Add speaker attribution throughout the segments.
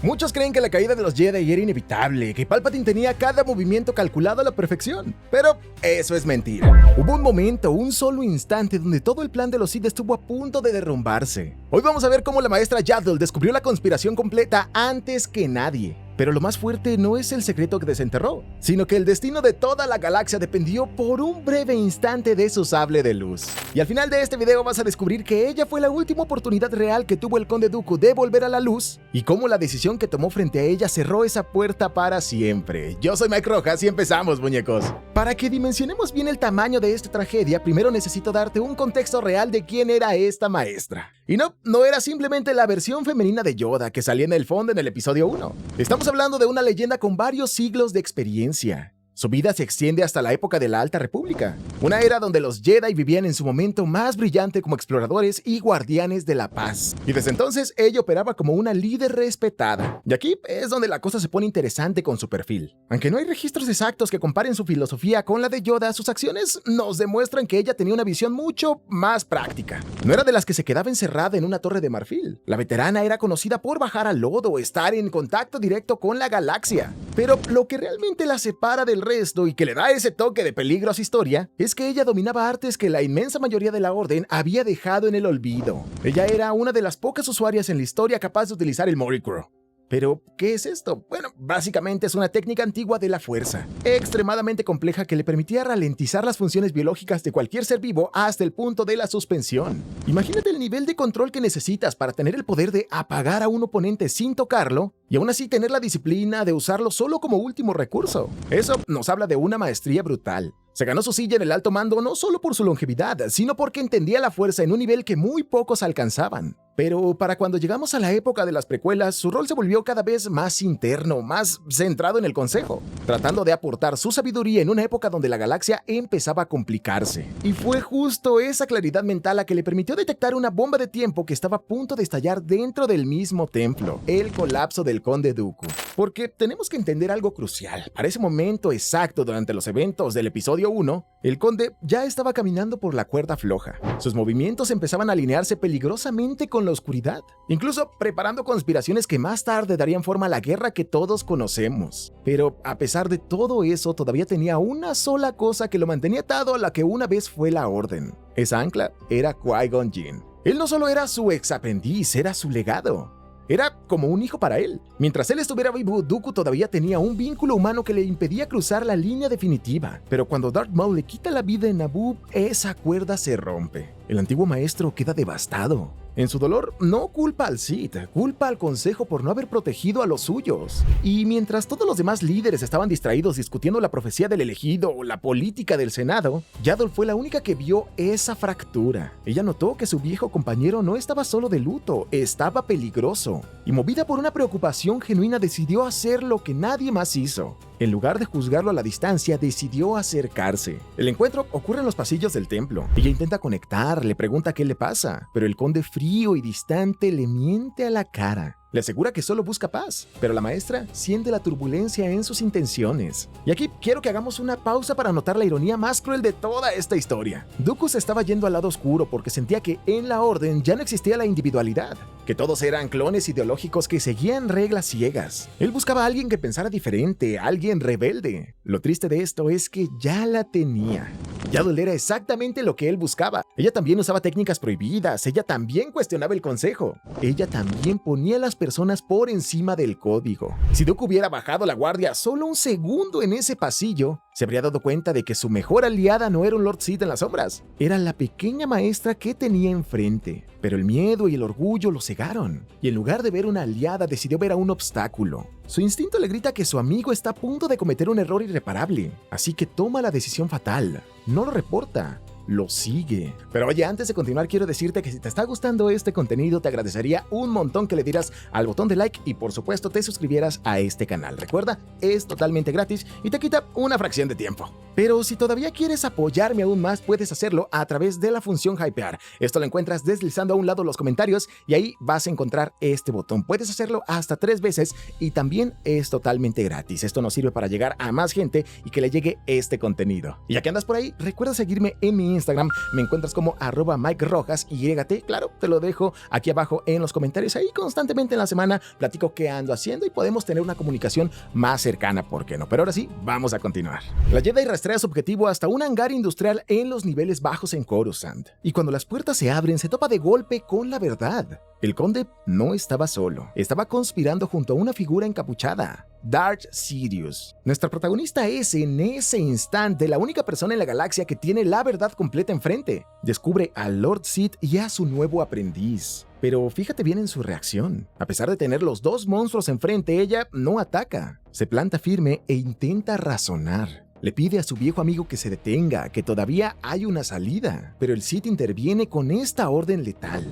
Speaker 1: Muchos creen que la caída de los Jedi era inevitable, que Palpatine tenía cada movimiento calculado a la perfección. Pero eso es mentira. Hubo un momento, un solo instante, donde todo el plan de los Sith estuvo a punto de derrumbarse. Hoy vamos a ver cómo la maestra Yaddle descubrió la conspiración completa antes que nadie. Pero lo más fuerte no es el secreto que desenterró, sino que el destino de toda la galaxia dependió por un breve instante de su sable de luz. Y al final de este video vas a descubrir que ella fue la última oportunidad real que tuvo el Conde Dooku de volver a la luz, y cómo la decisión que tomó frente a ella cerró esa puerta para siempre. Yo soy Mike Rojas y empezamos, muñecos. Para que dimensionemos bien el tamaño de esta tragedia, primero necesito darte un contexto real de quién era esta maestra. Y no era simplemente la versión femenina de Yoda que salía en el fondo en el episodio 1. Estamos hablando de una leyenda con varios siglos de experiencia. Su vida se extiende hasta la época de la Alta República, una era donde los Jedi vivían en su momento más brillante como exploradores y guardianes de la paz. Y desde entonces ella operaba como una líder respetada. Y aquí es donde la cosa se pone interesante con su perfil. Aunque no hay registros exactos que comparen su filosofía con la de Yoda, sus acciones nos demuestran que ella tenía una visión mucho más práctica. No era de las que se quedaba encerrada en una torre de marfil. La veterana era conocida por bajar al lodo, estar en contacto directo con la galaxia. Pero lo que realmente la separa del resto y que le da ese toque de peligro a su historia es que ella dominaba artes que la inmensa mayoría de la orden había dejado en el olvido. Ella era una de las pocas usuarias en la historia capaz de utilizar el Morikro. Pero, ¿qué es esto? Bueno, básicamente es una técnica antigua de la fuerza, extremadamente compleja que le permitía ralentizar las funciones biológicas de cualquier ser vivo hasta el punto de la suspensión. Imagínate el nivel de control que necesitas para tener el poder de apagar a un oponente sin tocarlo y aún así tener la disciplina de usarlo solo como último recurso. Eso nos habla de una maestría brutal. Se ganó su silla en el alto mando no solo por su longevidad, sino porque entendía la fuerza en un nivel que muy pocos alcanzaban. Pero para cuando llegamos a la época de las precuelas, su rol se volvió cada vez más interno, más centrado en el consejo, tratando de aportar su sabiduría en una época donde la galaxia empezaba a complicarse. Y fue justo esa claridad mental la que le permitió detectar una bomba de tiempo que estaba a punto de estallar dentro del mismo templo, el colapso del Conde Dooku. Porque tenemos que entender algo crucial. Para ese momento exacto durante los eventos del episodio 1, el conde ya estaba caminando por la cuerda floja. Sus movimientos empezaban a alinearse peligrosamente con la oscuridad, incluso preparando conspiraciones que más tarde darían forma a la guerra que todos conocemos. Pero a pesar de todo eso, todavía tenía una sola cosa que lo mantenía atado a la que una vez fue la orden. Esa ancla era Qui-Gon Jinn. Él no solo era su ex aprendiz, era su legado. Era como un hijo para él. Mientras él estuviera vivo, Dooku todavía tenía un vínculo humano que le impedía cruzar la línea definitiva. Pero cuando Darth Maul le quita la vida en Naboo, esa cuerda se rompe. El antiguo maestro queda devastado. En su dolor, no culpa al Sith, culpa al Consejo por no haber protegido a los suyos. Y mientras todos los demás líderes estaban distraídos discutiendo la profecía del elegido o la política del Senado, Yaddle fue la única que vio esa fractura. Ella notó que su viejo compañero no estaba solo de luto, estaba peligroso. Y movida por una preocupación genuina, decidió hacer lo que nadie más hizo. En lugar de juzgarlo a la distancia, decidió acercarse. El encuentro ocurre en los pasillos del templo. Ella intenta conectar, le pregunta qué le pasa, pero el conde frío y distante le miente a la cara. Le asegura que solo busca paz, pero la maestra siente la turbulencia en sus intenciones. Y aquí quiero que hagamos una pausa para notar la ironía más cruel de toda esta historia. Dooku se estaba yendo al lado oscuro porque sentía que en la orden ya no existía la individualidad, que todos eran clones ideológicos que seguían reglas ciegas. Él buscaba a alguien que pensara diferente, alguien rebelde. Lo triste de esto es que ya la tenía. Yaddle era exactamente lo que él buscaba. Ella también usaba técnicas prohibidas, ella también cuestionaba el consejo, ella también ponía a las personas por encima del código. Si Dooku hubiera bajado la guardia solo un segundo en ese pasillo, se habría dado cuenta de que su mejor aliada no era un Lord Sith en las sombras, era la pequeña maestra que tenía enfrente. Pero el miedo y el orgullo lo cegaron, y en lugar de ver una aliada decidió ver a un obstáculo. Su instinto le grita que su amigo está a punto de cometer un error irreparable, así que toma la decisión fatal. No lo reporta, lo sigue. Pero oye, antes de continuar quiero decirte que si te está gustando este contenido te agradecería un montón que le dieras al botón de like y por supuesto te suscribieras a este canal. Recuerda, es totalmente gratis y te quita una fracción de tiempo. Pero si todavía quieres apoyarme aún más, puedes hacerlo a través de la función Hypear. Esto lo encuentras deslizando a un lado los comentarios y ahí vas a encontrar este botón. Puedes hacerlo hasta 3 veces y también es totalmente gratis. Esto nos sirve para llegar a más gente y que le llegue este contenido. Y ya que andas por ahí, recuerda seguirme en mi Instagram me encuentras como @MikeRojasYT. Claro, te lo dejo aquí abajo en los comentarios. Ahí constantemente en la semana platico qué ando haciendo y podemos tener una comunicación más cercana, ¿por qué no? Pero ahora sí, vamos a continuar. La Jedi rastrea su objetivo hasta un hangar industrial en los niveles bajos en Coruscant. Y cuando las puertas se abren, se topa de golpe con la verdad. El conde no estaba solo, estaba conspirando junto a una figura encapuchada, Darth Sidious. Nuestra protagonista es en ese instante la única persona en la galaxia que tiene la verdad completa enfrente. Descubre al Lord Sith y a su nuevo aprendiz. Pero fíjate bien en su reacción. A pesar de tener los dos monstruos enfrente, ella no ataca. Se planta firme e intenta razonar. Le pide a su viejo amigo que se detenga, que todavía hay una salida. Pero el Sith interviene con esta orden letal.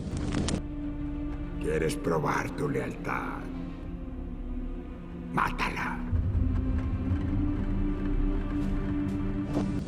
Speaker 2: ¿Quieres probar tu lealtad? Mátala.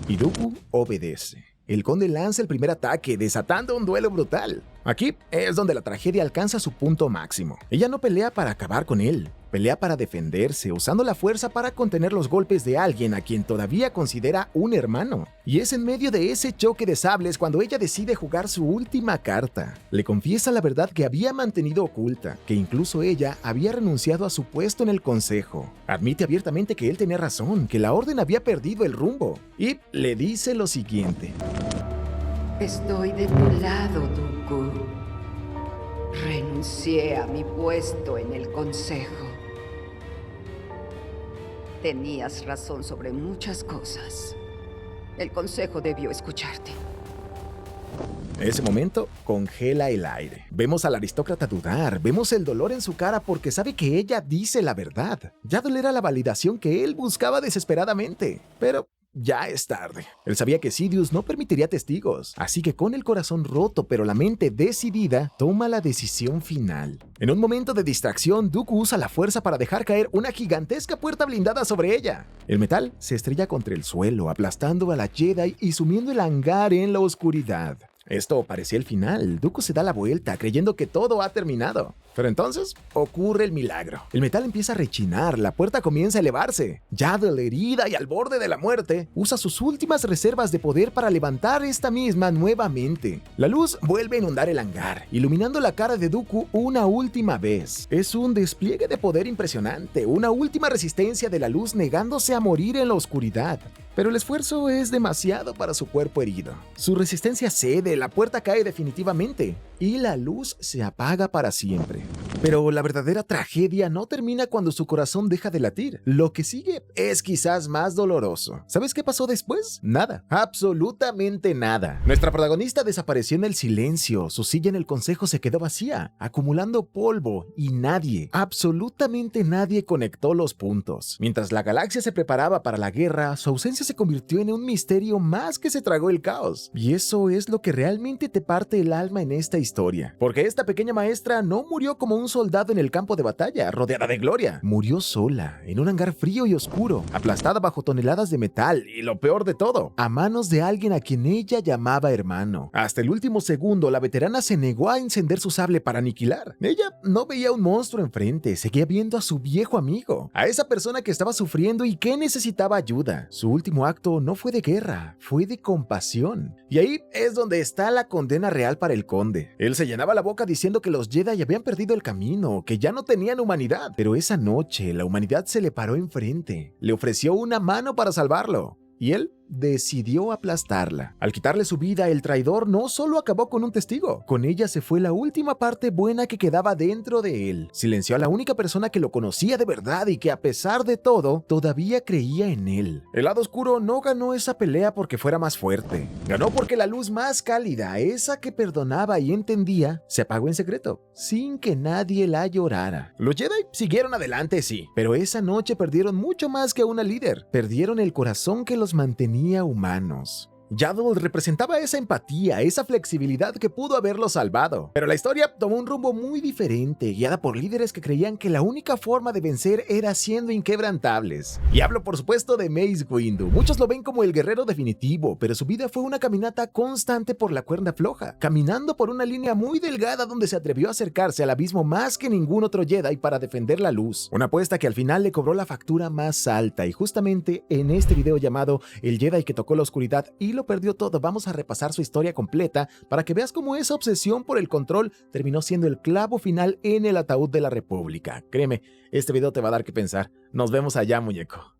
Speaker 1: Y Dooku obedece. El conde lanza el primer ataque, desatando un duelo brutal. Aquí es donde la tragedia alcanza su punto máximo. Ella no pelea para acabar con él, pelea para defenderse, usando la fuerza para contener los golpes de alguien a quien todavía considera un hermano. Y es en medio de ese choque de sables cuando ella decide jugar su última carta. Le confiesa la verdad que había mantenido oculta, que incluso ella había renunciado a su puesto en el consejo. Admite abiertamente que él tenía razón, que la orden había perdido el rumbo. Y le dice lo siguiente.
Speaker 3: Estoy de tu lado, Dooku. Renuncié a mi puesto en el consejo. Tenías razón sobre muchas cosas. El consejo debió escucharte.
Speaker 1: En ese momento, congela el aire. Vemos al aristócrata dudar, vemos el dolor en su cara porque sabe que ella dice la verdad. Yaddle era la validación que él buscaba desesperadamente, pero ya es tarde. Él sabía que Sidious no permitiría testigos, así que con el corazón roto pero la mente decidida, toma la decisión final. En un momento de distracción, Dooku usa la fuerza para dejar caer una gigantesca puerta blindada sobre ella. El metal se estrella contra el suelo, aplastando a la Jedi y sumiendo el hangar en la oscuridad. Esto parecía el final. Dooku se da la vuelta, creyendo que todo ha terminado. Pero entonces ocurre el milagro. El metal empieza a rechinar, la puerta comienza a elevarse. Yaddle, herida y al borde de la muerte, usa sus últimas reservas de poder para levantar esta misma nuevamente. La luz vuelve a inundar el hangar, iluminando la cara de Dooku una última vez. Es un despliegue de poder impresionante, una última resistencia de la luz negándose a morir en la oscuridad. Pero el esfuerzo es demasiado para su cuerpo herido. Su resistencia cede, la puerta cae definitivamente y la luz se apaga para siempre. Pero la verdadera tragedia no termina cuando su corazón deja de latir. Lo que sigue es quizás más doloroso. ¿Sabes qué pasó después? Nada, absolutamente nada. Nuestra protagonista desapareció en el silencio, su silla en el consejo se quedó vacía, acumulando polvo y nadie, absolutamente nadie conectó los puntos. Mientras la galaxia se preparaba para la guerra, su ausencia se convirtió en un misterio más que se tragó el caos. Y eso es lo que realmente te parte el alma en esta historia. Porque esta pequeña maestra no murió como un soldado en el campo de batalla, rodeada de gloria. Murió sola, en un hangar frío y oscuro, aplastada bajo toneladas de metal y lo peor de todo, a manos de alguien a quien ella llamaba hermano. Hasta el último segundo, la veterana se negó a encender su sable para aniquilar. Ella no veía un monstruo enfrente, seguía viendo a su viejo amigo, a esa persona que estaba sufriendo y que necesitaba ayuda. Su último acto no fue de guerra, fue de compasión. Y ahí es donde está la condena real para el conde. Él se llenaba la boca diciendo que los Jedi habían perdido el camino, que ya no tenían humanidad. Pero esa noche la humanidad se le paró enfrente, le ofreció una mano para salvarlo. Y él decidió aplastarla. Al quitarle su vida, el traidor no solo acabó con un testigo, con ella se fue la última parte buena que quedaba dentro de él. Silenció a la única persona que lo conocía de verdad y que a pesar de todo, todavía creía en él. El lado oscuro no ganó esa pelea porque fuera más fuerte. Ganó porque la luz más cálida, esa que perdonaba y entendía, se apagó en secreto, sin que nadie la llorara. Los Jedi siguieron adelante, sí, pero esa noche perdieron mucho más que una líder. Perdieron el corazón que los mantenía humanos. Yaddle representaba esa empatía, esa flexibilidad que pudo haberlo salvado. Pero la historia tomó un rumbo muy diferente, guiada por líderes que creían que la única forma de vencer era siendo inquebrantables. Y hablo por supuesto de Mace Windu. Muchos lo ven como el guerrero definitivo, pero su vida fue una caminata constante por la cuerda floja, caminando por una línea muy delgada donde se atrevió a acercarse al abismo más que ningún otro Jedi para defender la luz. Una apuesta que al final le cobró la factura más alta, y justamente en este video llamado El Jedi que tocó la oscuridad y lo lo perdió todo. Vamos a repasar su historia completa para que veas cómo esa obsesión por el control terminó siendo el clavo final en el ataúd de la República. Créeme, este video te va a dar que pensar. Nos vemos allá, muñeco.